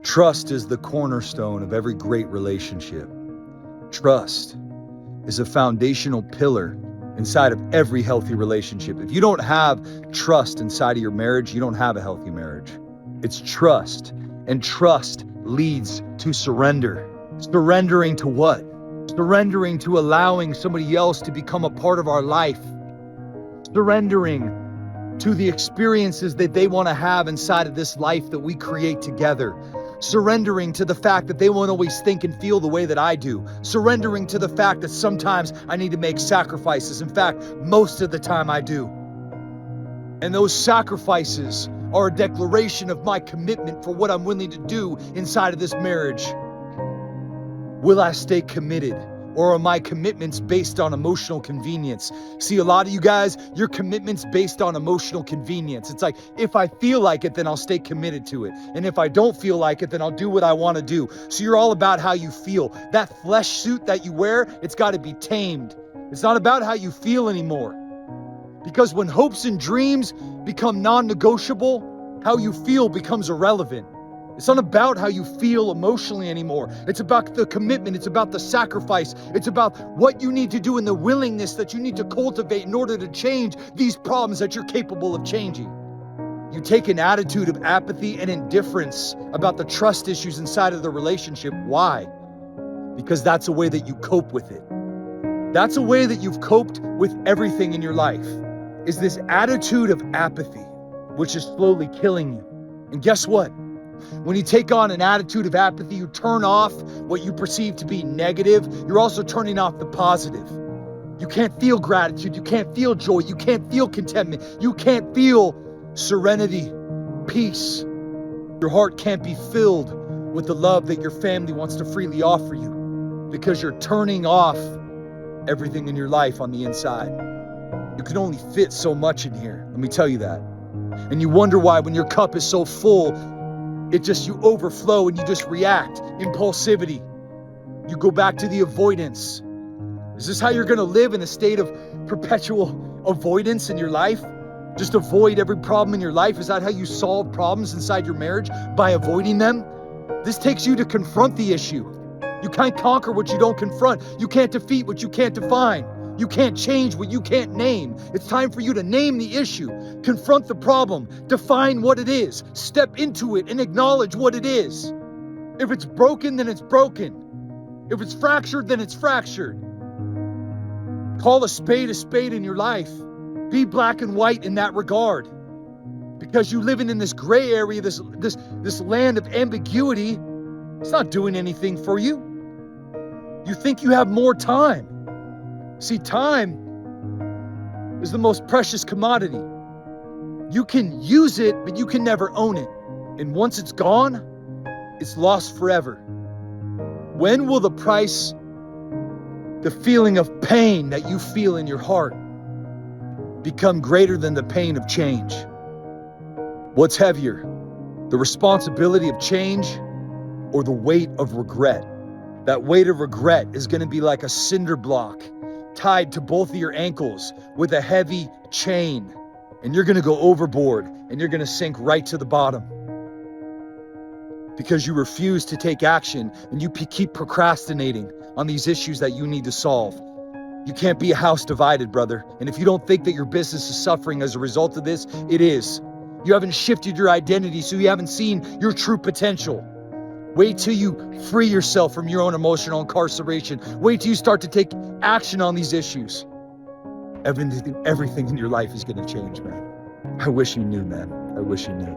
Trust is the cornerstone of every great relationship. Trust is a foundational pillar inside of every healthy relationship. If you don't have trust inside of your marriage, you don't have a healthy marriage. It's trust, and trust leads to surrender. Surrendering to what? Surrendering to allowing somebody else to become a part of our life. Surrendering to the experiences that they want to have inside of this life that we create together. Surrendering to the fact that they won't always think and feel the way that I do. Surrendering to the fact that sometimes I need to make sacrifices. In fact, most of the time I do. And those sacrifices are a declaration of my commitment for what I'm willing to do inside of this marriage. Will I stay committed? Or are my commitments based on emotional convenience? See, a lot of you guys, your commitment's based on emotional convenience. It's like, if I feel like it, then I'll stay committed to it. And if I don't feel like it, then I'll do what I want to do. So you're all about how you feel. That flesh suit that you wear, it's got to be tamed. It's not about how you feel anymore. Because when hopes and dreams become non-negotiable, how you feel becomes irrelevant. It's not about how you feel emotionally anymore. It's about the commitment. It's about the sacrifice. It's about what you need to do and the willingness that you need to cultivate in order to change these problems that you're capable of changing. You take an attitude of apathy and indifference about the trust issues inside of the relationship. Why? Because that's a way that you cope with it. That's a way that you've coped with everything in your life, is this attitude of apathy, which is slowly killing you. And guess what? When you take on an attitude of apathy, you turn off what you perceive to be negative. You're also turning off the positive. You can't feel gratitude. You can't feel joy. You can't feel contentment. You can't feel serenity, peace. Your heart can't be filled with the love that your family wants to freely offer you because you're turning off everything in your life on the inside. You can only fit so much in here. Let me tell you that. And you wonder why when your cup is so full, you overflow and you just react. Impulsivity. You go back to the avoidance. Is this how you're going to live, in a state of perpetual avoidance in your life? Just avoid every problem in your life? Is that how you solve problems inside your marriage? By avoiding them? This takes you to confront the issue. You can't conquer what you don't confront. You can't defeat what you can't define. You can't change what you can't name. It's time for you to name the issue, confront the problem, define what it is, step into it and acknowledge what it is. If it's broken, then it's broken. If it's fractured, then it's fractured. Call a spade in your life. Be black and white in that regard. Because you living in this gray area, this land of ambiguity, it's not doing anything for you. You think you have more time. See, time is the most precious commodity. You can use it, but you can never own it. And once it's gone, it's lost forever. When will the price, the feeling of pain that you feel in your heart, become greater than the pain of change? What's heavier, the responsibility of change or the weight of regret? That weight of regret is going to be like a cinder block tied to both of your ankles with a heavy chain, and you're going to go overboard and you're going to sink right to the bottom because you refuse to take action and you keep procrastinating on these issues that you need to solve. You can't be a house divided, brother. And if you don't think that your business is suffering as a result of this, it is. You haven't shifted your identity, so you haven't seen your true potential. Wait till you free yourself from your own emotional incarceration. Wait till you start to take action on these issues. Everything in your life is going to change, man. I wish you knew, man. I wish you knew.